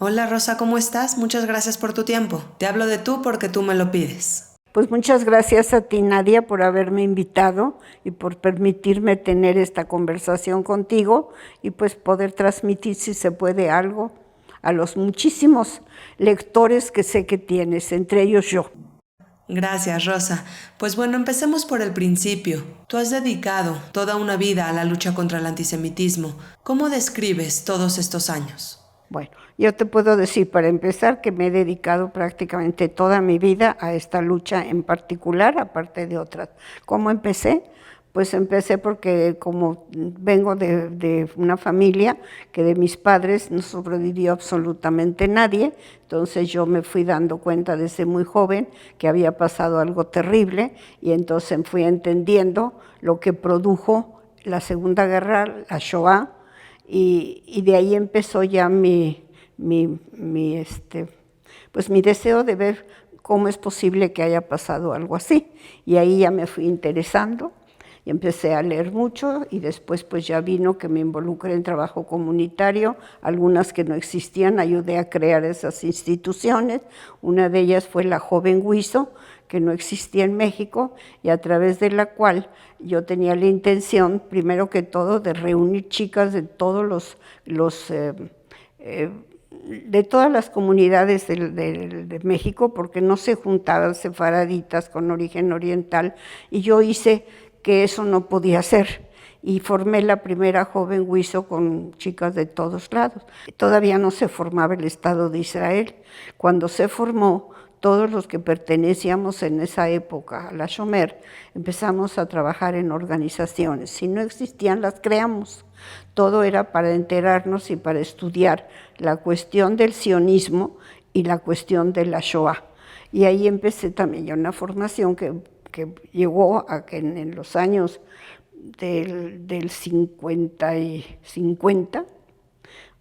Hola Rosa, ¿cómo estás? Muchas gracias por tu tiempo. Te hablo de tú porque tú me lo pides. Pues muchas gracias a ti, Nadia, por haberme invitado y por permitirme tener esta conversación contigo y pues poder transmitir, si se puede, algo a los muchísimos lectores que sé que tienes, entre ellos yo. Gracias, Rosa. Pues bueno, empecemos por el principio. Tú has dedicado toda una vida a la lucha contra el antisemitismo. ¿Cómo describes todos estos años? Bueno, yo te puedo decir para empezar que me he dedicado prácticamente toda mi vida a esta lucha en particular, aparte de otras. ¿Cómo empecé? Pues empecé porque como vengo de una familia que de mis padres no sobrevivió absolutamente nadie, entonces yo me fui dando cuenta desde muy joven que había pasado algo terrible y entonces fui entendiendo lo que produjo la Segunda Guerra, la Shoah, y de ahí empezó ya pues mi deseo de ver cómo es posible que haya pasado algo así. Y ahí ya me fui interesando y empecé a leer mucho y después pues ya vino que me involucré en trabajo comunitario, algunas que no existían, ayudé a crear esas instituciones. Una de ellas fue la Joven Huizo, que no existía en México y a través de la cual yo tenía la intención, primero que todo, de reunir chicas de todos de todas las comunidades de México, porque no se juntaban sefaraditas con origen oriental, y yo hice que eso no podía ser, y formé la primera Joven Huizo con chicas de todos lados. Todavía no se formaba el Estado de Israel. Cuando se formó, todos los que pertenecíamos en esa época a la Shomer, empezamos a trabajar en organizaciones. Si no existían, las creamos. Todo era para enterarnos y para estudiar la cuestión del sionismo y la cuestión de la Shoah. Y ahí empecé también ya una formación que llegó a que en los años del 50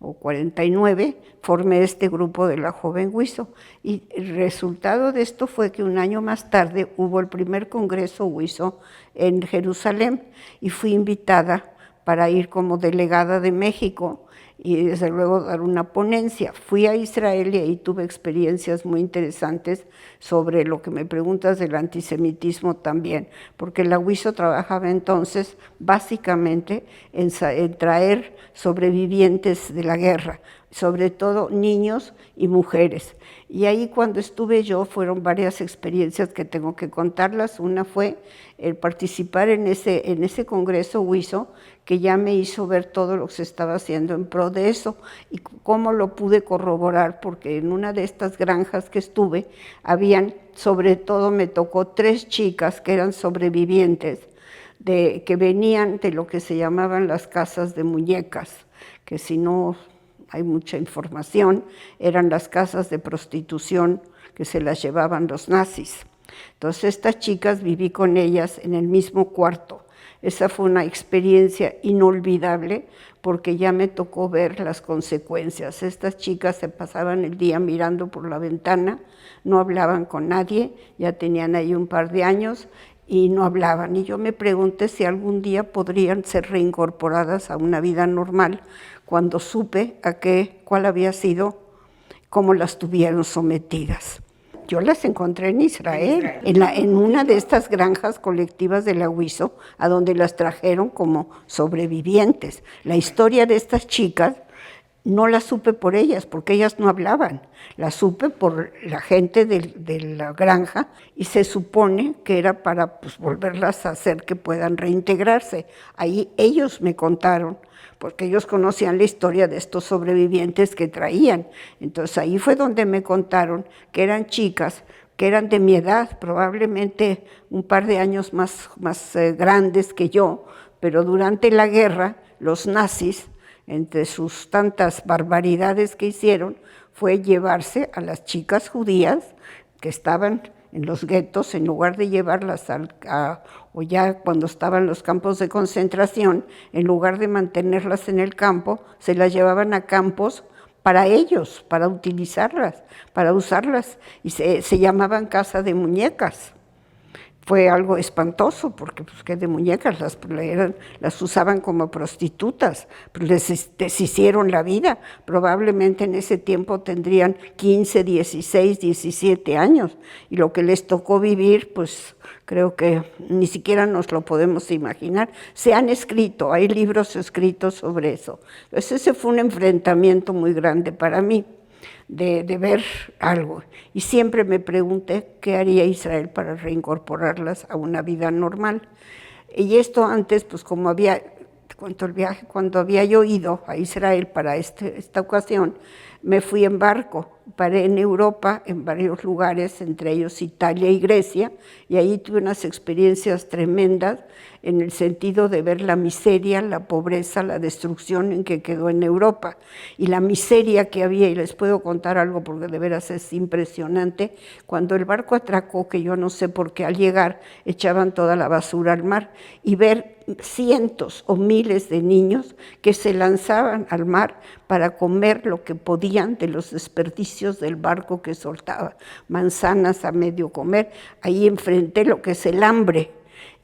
o 49, formé este grupo de la Joven Huizo. Y el resultado de esto fue que un año más tarde hubo el primer Congreso Huizo en Jerusalén y fui invitada para ir como delegada de México y desde luego dar una ponencia. Fui a Israel y ahí tuve experiencias muy interesantes sobre lo que me preguntas del antisemitismo también, porque la Huizo trabajaba entonces básicamente en traer sobrevivientes de la guerra, sobre todo niños y mujeres. Y ahí cuando estuve yo fueron varias experiencias que tengo que contarlas. Una fue el participar en ese congreso Huizo, que ya me hizo ver todo lo que se estaba haciendo en pro de eso y cómo lo pude corroborar, porque en una de estas granjas que estuve, sobre todo me tocó 3 chicas que eran sobrevivientes, que venían de lo que se llamaban las casas de muñecas, que si no hay mucha información, eran las casas de prostitución que se las llevaban los nazis. Entonces estas chicas viví con ellas en el mismo cuarto. Esa fue una experiencia inolvidable porque ya me tocó ver las consecuencias. Estas chicas se pasaban el día mirando por la ventana, no hablaban con nadie, ya tenían ahí un par de años y no hablaban. Y yo me pregunté si algún día podrían ser reincorporadas a una vida normal, cuando supe cuál había sido, cómo las tuvieron sometidas. Yo las encontré en Israel, en una de estas granjas colectivas de la Huizo, a donde las trajeron como sobrevivientes. La historia de estas chicas no la supe por ellas, porque ellas no hablaban. La supe por la gente de la granja y se supone que era para pues, volverlas a hacer que puedan reintegrarse. Ahí ellos me contaron, porque ellos conocían la historia de estos sobrevivientes que traían. Entonces ahí fue donde me contaron que eran chicas que eran de mi edad, probablemente un par de años más grandes que yo, pero durante la guerra los nazis, entre sus tantas barbaridades que hicieron, fue llevarse a las chicas judías que estaban en los guetos, en lugar de llevarlas o ya cuando estaban los campos de concentración, en lugar de mantenerlas en el campo, se las llevaban a campos para ellos, para utilizarlas, para usarlas, y se llamaban casa de muñecas. fue algo espantoso, porque pues qué de muñecas, las usaban como prostitutas, pues les deshicieron la vida. Probablemente en ese tiempo tendrían 15, 16, 17 años, y lo que les tocó vivir, pues creo que ni siquiera nos lo podemos imaginar. Se han escrito, hay libros escritos sobre eso. Entonces ese fue un enfrentamiento muy grande para mí. De ver algo. Y siempre me pregunté qué haría Israel para reincorporarlas a una vida normal. Y esto antes, pues como había, cuando había yo ido a Israel para esta ocasión, me fui en barco, paré en Europa, en varios lugares, entre ellos Italia y Grecia, y ahí tuve unas experiencias tremendas en el sentido de ver la miseria, la pobreza, la destrucción en que quedó en Europa, y la miseria que había, y les puedo contar algo porque de veras es impresionante. Cuando el barco atracó, que yo no sé por qué al llegar echaban toda la basura al mar, y ver cientos o miles de niños que se lanzaban al mar para comer lo que podían de los desperdicios del barco que soltaba, manzanas a medio comer. Ahí enfrenté lo que es el hambre.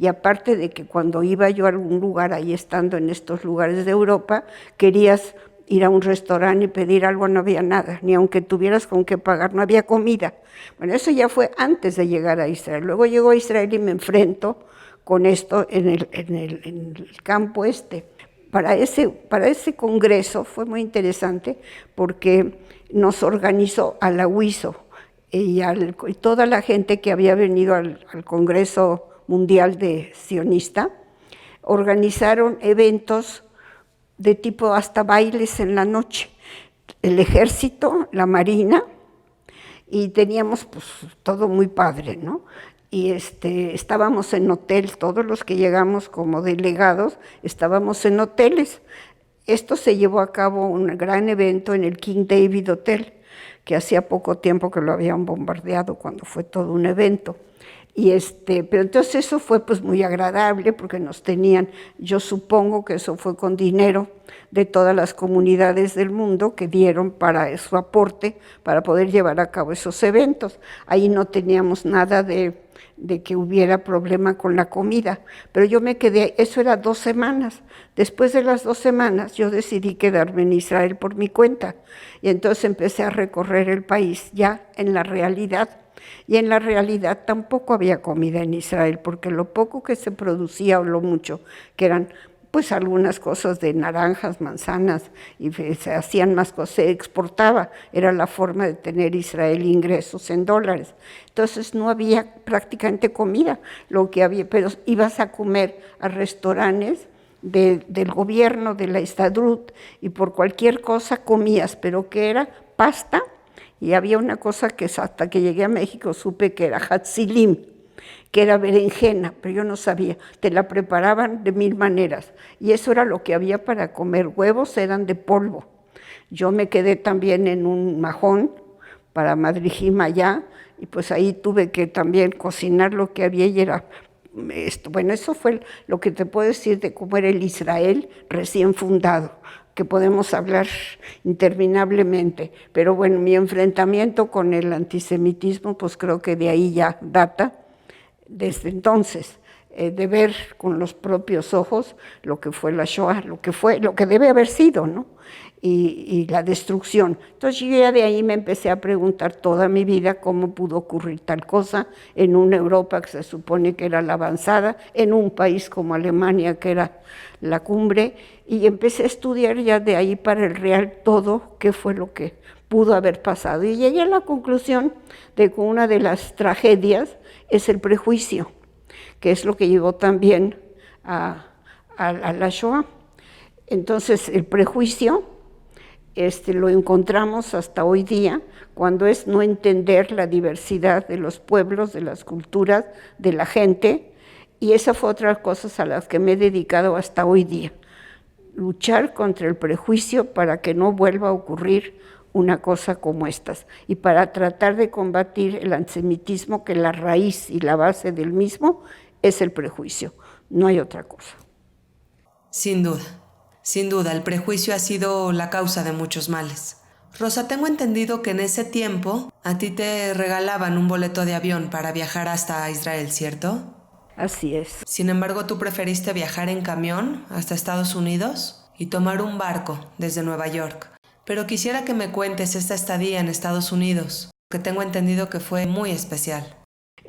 Y aparte de que cuando iba yo a algún lugar, ahí estando en estos lugares de Europa, querías ir a un restaurante y pedir algo, no había nada, ni aunque tuvieras con qué pagar, no había comida. Bueno, eso ya fue antes de llegar a Israel. Luego llego a Israel y me enfrento con esto en el campo este. Para ese congreso fue muy interesante porque nos organizó a la UISO y toda la gente que había venido al Congreso Mundial de Sionista, organizaron eventos de tipo hasta bailes en la noche. El ejército, la marina, y teníamos pues todo muy padre, ¿no? Y estábamos en hotel, todos los que llegamos como delegados, estábamos en hoteles. Esto se llevó a cabo un gran evento en el King David Hotel, que hacía poco tiempo que lo habían bombardeado, cuando fue todo un evento. Pero entonces eso fue pues muy agradable porque nos tenían, yo supongo que eso fue con dinero de todas las comunidades del mundo que dieron para su aporte para poder llevar a cabo esos eventos. Ahí no teníamos nada de que hubiera problema con la comida, pero yo me quedé, eso era 2 semanas. Después de las 2 semanas yo decidí quedarme en Israel por mi cuenta y entonces empecé a recorrer el país ya en la realidad. Y en la realidad tampoco había comida en Israel, porque lo poco que se producía o lo mucho, que eran pues algunas cosas de naranjas, manzanas, y se hacían más cosas, se exportaba, era la forma de tener Israel ingresos en dólares. Entonces no había prácticamente comida, lo que había, pero ibas a comer a restaurantes del gobierno, de la Estadrut, y por cualquier cosa comías, pero que era pasta. Y había una cosa que hasta que llegué a México supe que era hatzilim, que era berenjena, pero yo no sabía. Te la preparaban de 1000 maneras. Y eso era lo que había para comer. Huevos eran de polvo. Yo me quedé también en un majón para Madrijim allá, y pues ahí tuve que también cocinar lo que había y era esto. Bueno, eso fue lo que te puedo decir de cómo era el Israel recién fundado, que podemos hablar interminablemente, pero bueno, mi enfrentamiento con el antisemitismo, pues creo que de ahí ya data, desde entonces, de ver con los propios ojos lo que fue la Shoah, lo que debe haber sido, ¿no? Y la destrucción. Entonces yo ya de ahí me empecé a preguntar toda mi vida cómo pudo ocurrir tal cosa en una Europa que se supone que era la avanzada, en un país como Alemania que era la cumbre, y empecé a estudiar ya de ahí para el real todo qué fue lo que pudo haber pasado. Y llegué a la conclusión de que una de las tragedias es el prejuicio, que es lo que llevó también a la Shoah. Entonces el prejuicio lo encontramos hasta hoy día, cuando es no entender la diversidad de los pueblos, de las culturas, de la gente, y esa fue otra de las cosas a las que me he dedicado hasta hoy día, luchar contra el prejuicio para que no vuelva a ocurrir una cosa como estas, y para tratar de combatir el antisemitismo, que la raíz y la base del mismo es el prejuicio, no hay otra cosa. Sin duda, el prejuicio ha sido la causa de muchos males. Rosa, tengo entendido que en ese tiempo a ti te regalaban un boleto de avión para viajar hasta Israel, ¿cierto? Así es. Sin embargo, tú preferiste viajar en camión hasta Estados Unidos y tomar un barco desde Nueva York. Pero quisiera que me cuentes esta estadía en Estados Unidos, que tengo entendido que fue muy especial.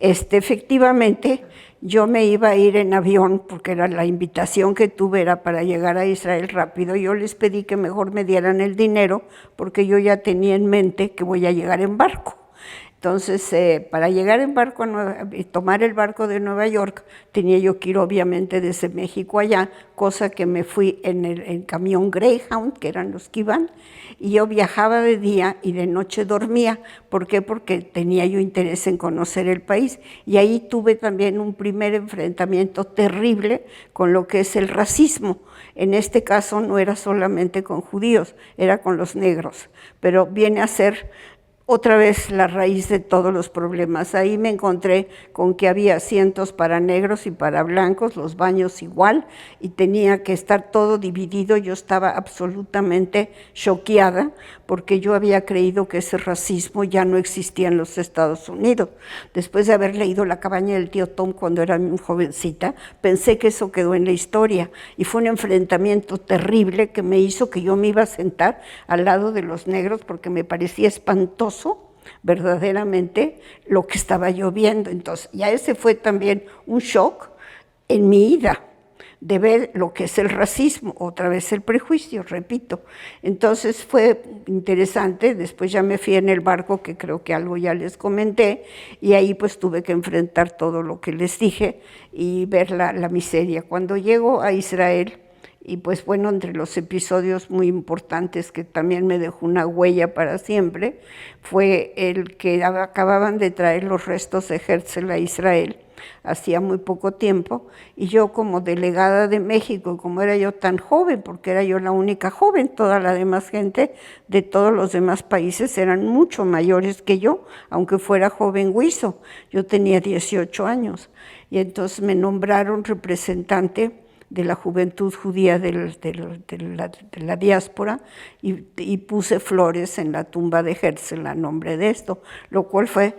Efectivamente, yo me iba a ir en avión porque era la invitación que tuve era para llegar a Israel rápido. Yo les pedí que mejor me dieran el dinero porque yo ya tenía en mente que voy a llegar en barco. Entonces, para llegar en barco y tomar el barco de Nueva York, tenía yo que ir obviamente desde México allá, cosa que me fui en el camión Greyhound, que eran los que iban, y yo viajaba de día y de noche dormía. ¿Por qué? Porque tenía yo interés en conocer el país. Y ahí tuve también un primer enfrentamiento terrible con lo que es el racismo. En este caso no era solamente con judíos, era con los negros, pero viene a ser otra vez la raíz de todos los problemas. Ahí me encontré con que había asientos para negros y para blancos, los baños igual, y tenía que estar todo dividido. Yo estaba absolutamente choqueada porque yo había creído que ese racismo ya no existía en los Estados Unidos. Después de haber leído La cabaña del tío Tom cuando era muy jovencita, pensé que eso quedó en la historia y fue un enfrentamiento terrible que me hizo que yo me iba a sentar al lado de los negros porque me parecía espantoso verdaderamente lo que estaba yo viendo. Entonces, ya ese fue también un shock en mi ida, de ver lo que es el racismo, otra vez el prejuicio, repito. Entonces fue interesante, después ya me fui en el barco, que creo que algo ya les comenté, y ahí pues tuve que enfrentar todo lo que les dije y ver la miseria. Cuando llego a Israel, y pues bueno, entre los episodios muy importantes que también me dejó una huella para siempre, fue el que acababan de traer los restos de Herzl a Israel, hacía muy poco tiempo, y yo como delegada de México, como era yo tan joven, porque era yo la única joven, toda la demás gente de todos los demás países eran mucho mayores que yo, aunque fuera joven huizo, yo tenía 18 años, y entonces me nombraron representante de la juventud judía de la diáspora y puse flores en la tumba de Herzl a nombre de esto, lo cual fue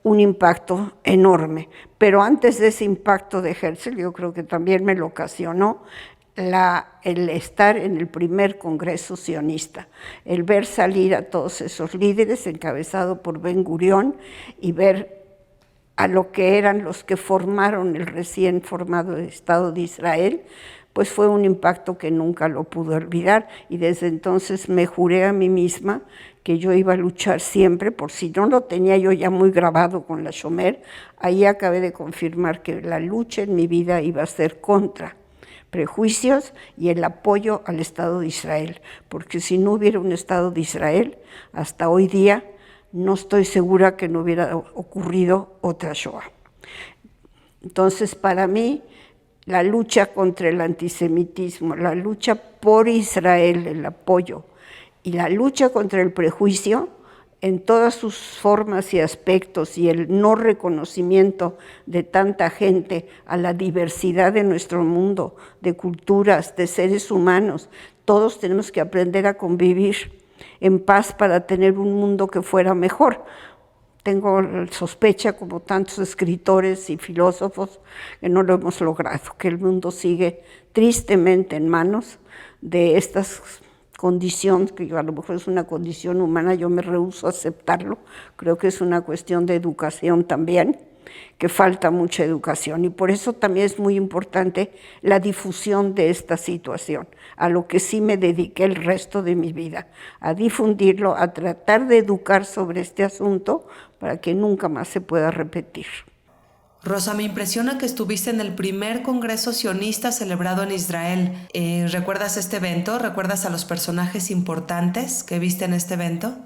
un impacto enorme. Pero antes de ese impacto de Herzl, yo creo que también me lo ocasionó el estar en el primer congreso sionista, el ver salir a todos esos líderes encabezado por Ben Gurión y ver a lo que eran los que formaron el recién formado Estado de Israel, pues fue un impacto que nunca lo pude olvidar y desde entonces me juré a mí misma que yo iba a luchar siempre, por si no lo tenía yo ya muy grabado con la Shomer, ahí acabé de confirmar que la lucha en mi vida iba a ser contra prejuicios y el apoyo al Estado de Israel, porque si no hubiera un Estado de Israel, hasta hoy día no estoy segura que no hubiera ocurrido otra Shoah. Entonces, para mí, la lucha contra el antisemitismo, la lucha por Israel, el apoyo, y la lucha contra el prejuicio, en todas sus formas y aspectos, y el no reconocimiento de tanta gente a la diversidad de nuestro mundo, de culturas, de seres humanos, todos tenemos que aprender a convivir en paz para tener un mundo que fuera mejor. Tengo sospecha, como tantos escritores y filósofos, que no lo hemos logrado, que el mundo sigue tristemente en manos de estas condiciones, que a lo mejor es una condición humana, yo me rehúso a aceptarlo, creo que es una cuestión de educación también, que falta mucha educación y por eso también es muy importante la difusión de esta situación, a lo que sí me dediqué el resto de mi vida, a difundirlo, a tratar de educar sobre este asunto para que nunca más se pueda repetir. Rosa, me impresiona que estuviste en el primer congreso sionista celebrado en Israel. ¿Recuerdas este evento? ¿Recuerdas a los personajes importantes que viste en este evento?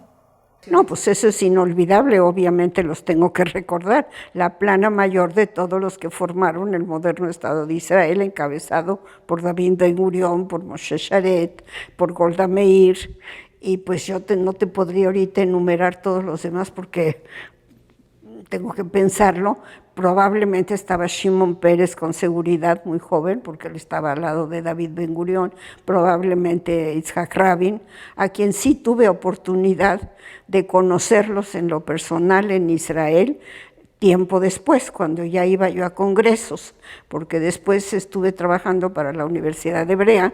No, pues eso es inolvidable, obviamente los tengo que recordar. La plana mayor de todos los que formaron el moderno Estado de Israel, encabezado por David Ben Gurión, por Moshe Sharet, por Golda Meir, y pues yo no te podría ahorita enumerar todos los demás porque tengo que pensarlo, probablemente estaba Shimon Peres con seguridad, muy joven, porque él estaba al lado de David Ben Gurión, probablemente Yitzhak Rabin, a quien sí tuve oportunidad de conocerlos en lo personal en Israel, tiempo después, cuando ya iba yo a congresos, porque después estuve trabajando para la Universidad Hebrea,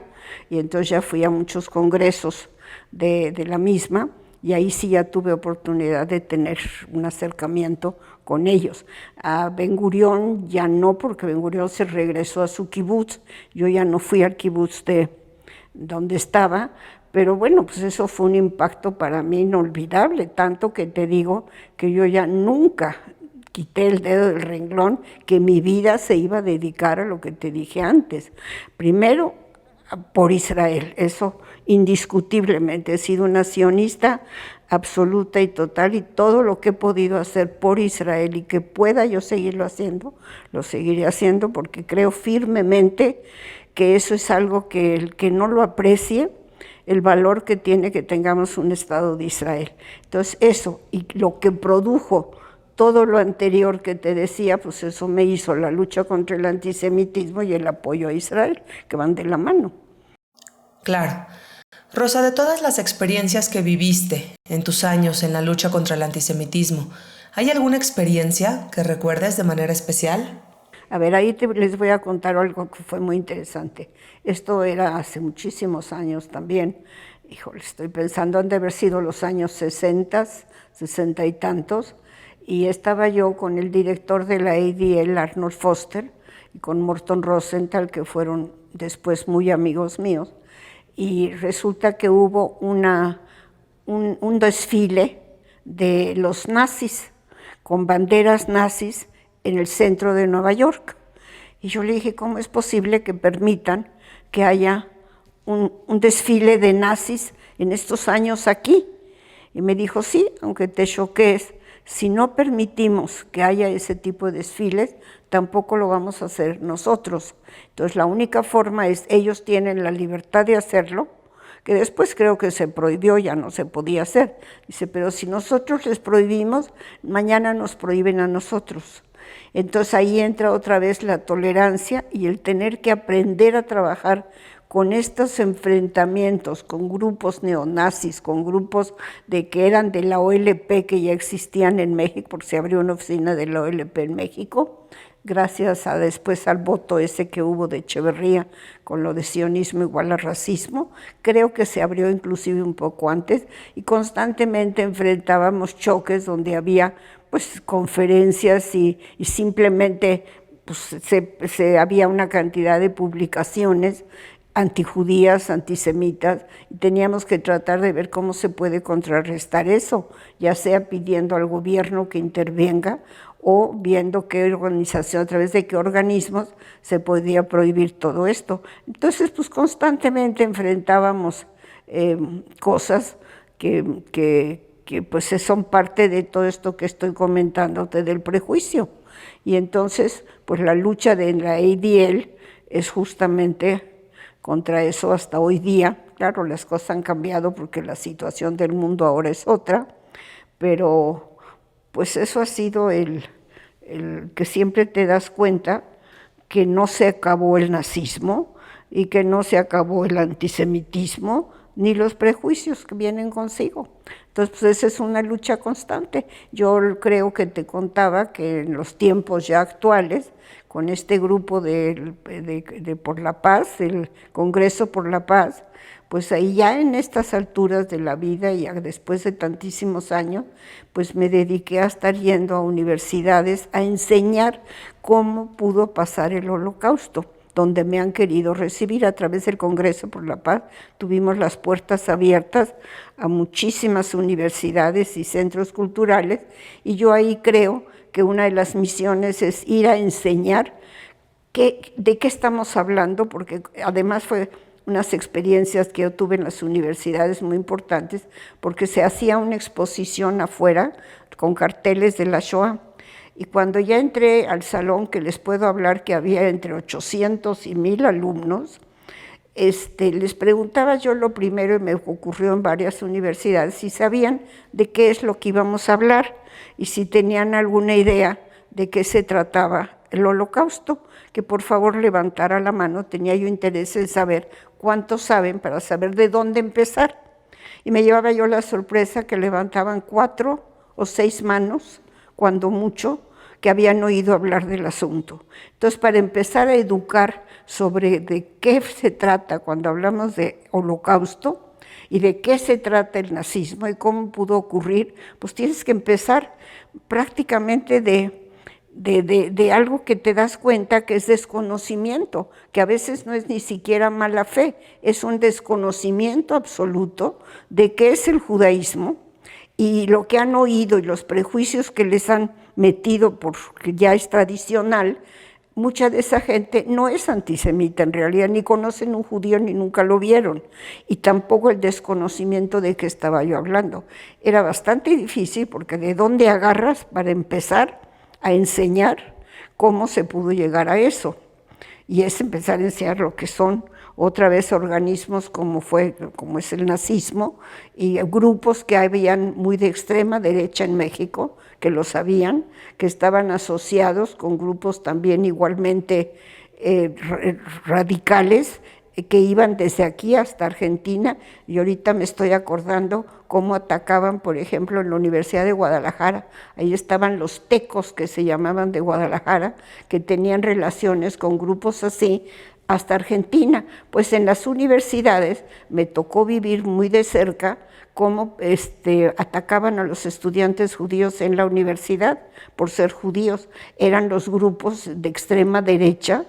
y entonces ya fui a muchos congresos de la misma, y ahí sí ya tuve oportunidad de tener un acercamiento con ellos. A Ben Gurión ya no, porque Ben Gurión se regresó a su kibutz, yo ya no fui al kibutz de donde estaba, pero bueno, pues eso fue un impacto para mí inolvidable, tanto que te digo que yo ya nunca quité el dedo del renglón, que mi vida se iba a dedicar a lo que te dije antes. Primero, por Israel, eso indiscutiblemente. He sido una sionista absoluta y total, y todo lo que he podido hacer por Israel y que pueda yo seguirlo haciendo, lo seguiré haciendo, porque creo firmemente que eso es algo que el que no lo aprecie, el valor que tiene que tengamos un Estado de Israel. Entonces eso, y lo que produjo todo lo anterior que te decía, pues eso me hizo la lucha contra el antisemitismo y el apoyo a Israel, que van de la mano. Claro. Rosa, de todas las experiencias que viviste en tus años en la lucha contra el antisemitismo, ¿hay alguna experiencia que recuerdes de manera especial? A ver, ahí les voy a contar algo que fue muy interesante. Esto era hace muchísimos años también. Híjole, estoy pensando, han de haber sido los años 60, 60 y tantos, y estaba yo con el director de la ADL, Arnold Foster, y con Morton Rosenthal, que fueron después muy amigos míos, y resulta que hubo un desfile de los nazis, con banderas nazis en el centro de Nueva York. Y yo le dije, ¿cómo es posible que permitan que haya un desfile de nazis en estos años aquí? Y me dijo, sí, aunque te choques, si no permitimos que haya ese tipo de desfiles, tampoco lo vamos a hacer nosotros. Entonces la única forma es, ellos tienen la libertad de hacerlo, que después creo que se prohibió, ya no se podía hacer. Dice, pero si nosotros les prohibimos, mañana nos prohíben a nosotros. Entonces ahí entra otra vez la tolerancia y el tener que aprender a trabajar con estos enfrentamientos, con grupos neonazis, con grupos de que eran de la OLP que ya existían en México, porque se abrió una oficina de la OLP en México, gracias a después al voto ese que hubo de Echeverría con lo de sionismo igual a racismo, creo que se abrió inclusive un poco antes, y constantemente enfrentábamos choques donde había pues conferencias y simplemente pues, había una cantidad de publicaciones antijudías, antisemitas, y teníamos que tratar de ver cómo se puede contrarrestar eso, ya sea pidiendo al gobierno que intervenga o viendo qué organización, a través de qué organismos se podía prohibir todo esto. Entonces, pues constantemente enfrentábamos cosas que pues son parte de todo esto que estoy comentándote del prejuicio. Y entonces, pues la lucha de la ADL es justamente contra eso hasta hoy día. Claro, las cosas han cambiado porque la situación del mundo ahora es otra, pero pues eso ha sido el que siempre te das cuenta que no se acabó el nazismo y que no se acabó el antisemitismo ni los prejuicios que vienen consigo. Entonces, pues esa es una lucha constante. Yo creo que te contaba que en los tiempos ya actuales, con este grupo de Por la Paz, el Congreso por la Paz, pues ahí ya en estas alturas de la vida y después de tantísimos años, pues me dediqué a estar yendo a universidades a enseñar cómo pudo pasar el Holocausto, donde me han querido recibir a través del Congreso por la Paz. Tuvimos las puertas abiertas a muchísimas universidades y centros culturales, y yo ahí creo que una de las misiones es ir a enseñar de qué estamos hablando, porque además fue unas experiencias que yo tuve en las universidades muy importantes, porque se hacía una exposición afuera con carteles de la Shoah. Y cuando ya entré al salón, que les puedo hablar que había entre 800 y 1000 alumnos, les preguntaba yo lo primero, y me ocurrió en varias universidades, si sabían de qué es lo que íbamos a hablar y si tenían alguna idea de qué se trataba el Holocausto, que por favor levantara la mano. Tenía yo interés en saber cuántos saben para saber de dónde empezar. Y me llevaba yo la sorpresa que levantaban 4 o 6 manos, cuando mucho, que habían oído hablar del asunto. Entonces, para empezar a educar sobre de qué se trata cuando hablamos de Holocausto y de qué se trata el nazismo y cómo pudo ocurrir, pues tienes que empezar prácticamente de algo que te das cuenta que es desconocimiento, que a veces no es ni siquiera mala fe, es un desconocimiento absoluto de qué es el judaísmo y lo que han oído y los prejuicios que les han metido porque ya es tradicional. Mucha de esa gente no es antisemita en realidad, ni conocen un judío ni nunca lo vieron, y tampoco el desconocimiento de qué estaba yo hablando. Era bastante difícil porque ¿de dónde agarras para empezar a enseñar cómo se pudo llegar a eso? Y es empezar a enseñar lo que son otra vez organismos como es el nazismo, y grupos que habían muy de extrema derecha en México, que lo sabían, que estaban asociados con grupos también igualmente radicales, que iban desde aquí hasta Argentina, y ahorita me estoy acordando cómo atacaban, por ejemplo, en la Universidad de Guadalajara. Ahí estaban los tecos, que se llamaban, de Guadalajara, que tenían relaciones con grupos así, hasta Argentina. Pues en las universidades me tocó vivir muy de cerca cómo atacaban a los estudiantes judíos en la universidad por ser judíos. Eran los grupos de extrema derecha,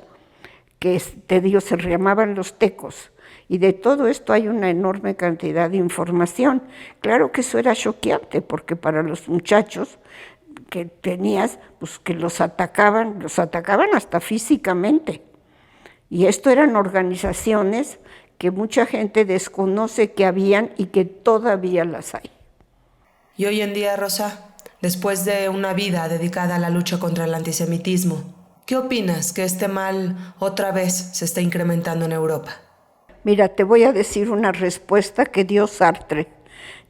que te digo, se llamaban los tecos. Y de todo esto hay una enorme cantidad de información. Claro que eso era choqueante, porque para los muchachos que tenías, pues que los atacaban hasta físicamente. Y esto eran organizaciones que mucha gente desconoce que habían y que todavía las hay. Y hoy en día, Rosa, después de una vida dedicada a la lucha contra el antisemitismo, ¿qué opinas que este mal otra vez se está incrementando en Europa? Mira, te voy a decir una respuesta que dio Sartre.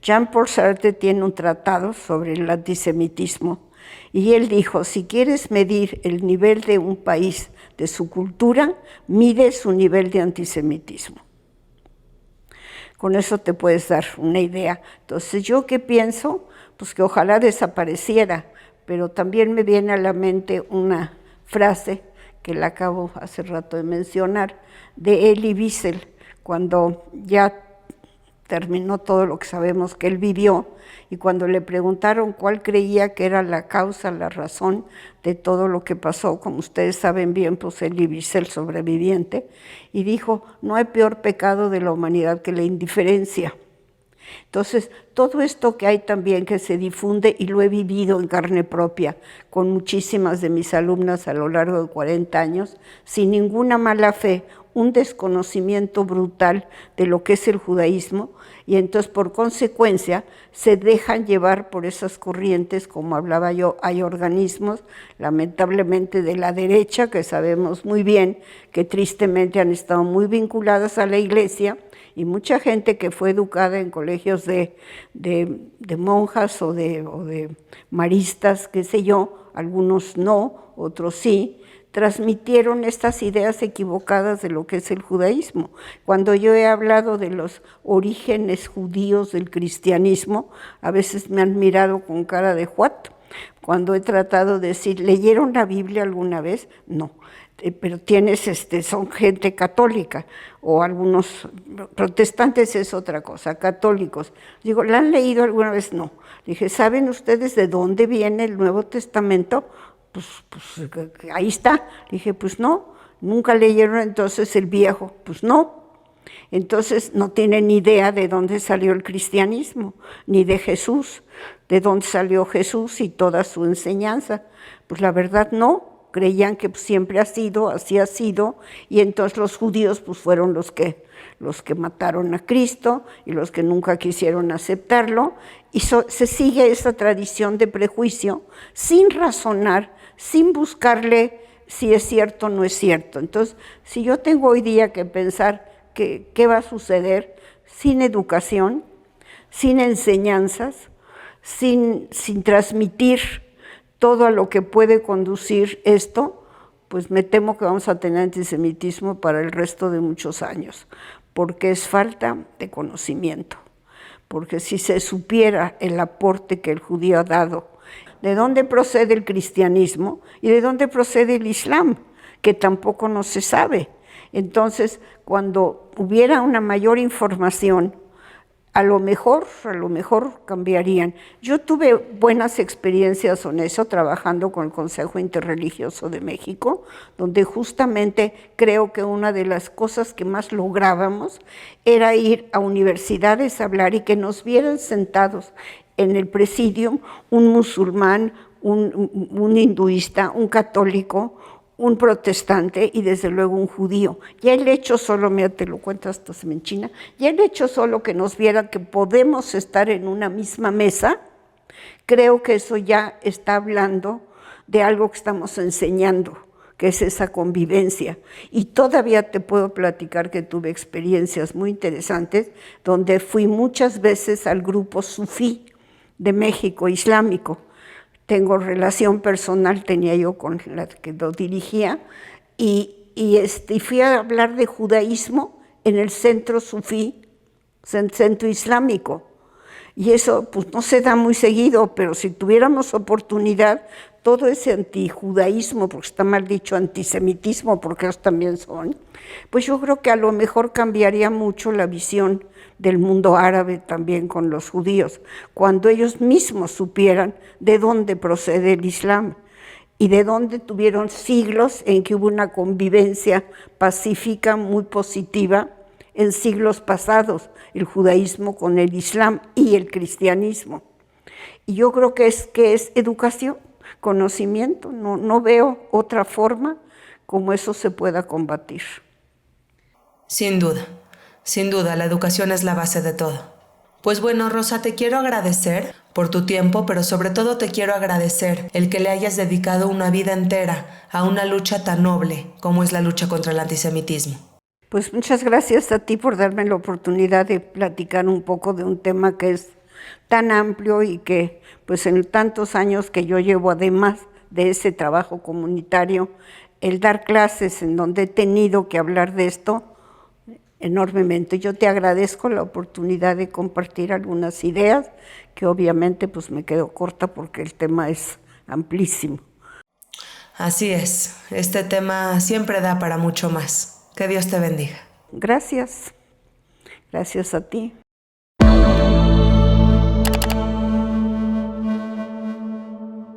Jean-Paul Sartre tiene un tratado sobre el antisemitismo y él dijo, si quieres medir el nivel de un país, de su cultura, mide su nivel de antisemitismo. Con eso te puedes dar una idea. Entonces, ¿yo qué pienso? Pues que ojalá desapareciera, pero también me viene a la mente una frase que la acabo hace rato de mencionar, de Elie Wiesel, cuando ya terminó todo lo que sabemos que él vivió, y cuando le preguntaron cuál creía que era la causa, la razón de todo lo que pasó, como ustedes saben bien, pues Elie Wiesel, sobreviviente, y dijo, no hay peor pecado de la humanidad que la indiferencia. Entonces, todo esto que hay también que se difunde, y lo he vivido en carne propia con muchísimas de mis alumnas a lo largo de 40 años, sin ninguna mala fe, un desconocimiento brutal de lo que es el judaísmo, y entonces por consecuencia se dejan llevar por esas corrientes, como hablaba yo, hay organismos lamentablemente de la derecha que sabemos muy bien que tristemente han estado muy vinculadas a la iglesia, y mucha gente que fue educada en colegios de monjas o de maristas, qué sé yo, algunos no, otros sí, transmitieron estas ideas equivocadas de lo que es el judaísmo. Cuando yo he hablado de los orígenes judíos del cristianismo, a veces me han mirado con cara de ¿what? Cuando he tratado de decir, ¿leyeron la Biblia alguna vez? No. Pero son gente católica, o algunos protestantes es otra cosa, católicos. Digo, ¿la han leído alguna vez? No. Dije, ¿saben ustedes de dónde viene el Nuevo Testamento? Pues ahí está. Dije, pues no, nunca leyeron entonces el Viejo. Pues no. Entonces no tienen ni idea de dónde salió el cristianismo, ni de Jesús, de dónde salió Jesús y toda su enseñanza. Pues la verdad no, creían que siempre así ha sido, y entonces los judíos pues fueron los que mataron a Cristo y los que nunca quisieron aceptarlo, y se sigue esa tradición de prejuicio sin razonar, sin buscarle si es cierto o no es cierto. Entonces, si yo tengo hoy día que pensar qué va a suceder sin educación, sin enseñanzas, sin transmitir todo a lo que puede conducir esto, pues me temo que vamos a tener antisemitismo para el resto de muchos años, porque es falta de conocimiento. Porque si se supiera el aporte que el judío ha dado, de dónde procede el cristianismo y de dónde procede el islam, que tampoco no se sabe. Entonces, cuando hubiera una mayor información, a lo mejor cambiarían. Yo tuve buenas experiencias en eso, trabajando con el Consejo Interreligioso de México, donde justamente creo que una de las cosas que más lográbamos era ir a universidades a hablar y que nos vieran sentados en el presidium un musulmán, un hinduista, un católico, un protestante y desde luego un judío. Ya el hecho solo, mira, te lo cuento, hasta se me enchina, ya el hecho solo que nos viera que podemos estar en una misma mesa, creo que eso ya está hablando de algo que estamos enseñando, que es esa convivencia. Y todavía te puedo platicar que tuve experiencias muy interesantes, donde fui muchas veces al grupo sufí de México, islámico. Tengo relación personal, tenía yo con la que lo dirigía, y fui a hablar de judaísmo en el centro sufí, centro islámico. Y eso pues no se da muy seguido, pero si tuviéramos oportunidad, todo ese antijudaísmo, porque está mal dicho antisemitismo, porque ellos también son, pues yo creo que a lo mejor cambiaría mucho la visión del mundo árabe también con los judíos, cuando ellos mismos supieran de dónde procede el Islam y de dónde tuvieron siglos en que hubo una convivencia pacífica muy positiva en siglos pasados, el judaísmo con el Islam y el cristianismo. Y yo creo que es educación, conocimiento, no veo otra forma como eso se pueda combatir. Sin duda, la educación es la base de todo. Pues bueno, Rosa, te quiero agradecer por tu tiempo, pero sobre todo te quiero agradecer el que le hayas dedicado una vida entera a una lucha tan noble como es la lucha contra el antisemitismo. Pues muchas gracias a ti por darme la oportunidad de platicar un poco de un tema que es tan amplio y que pues en tantos años que yo llevo, además de ese trabajo comunitario, el dar clases en donde he tenido que hablar de esto enormemente. Yo te agradezco la oportunidad de compartir algunas ideas, que obviamente pues me quedo corta porque el tema es amplísimo. Así es, este tema siempre da para mucho más. Que Dios te bendiga. Gracias. Gracias a ti.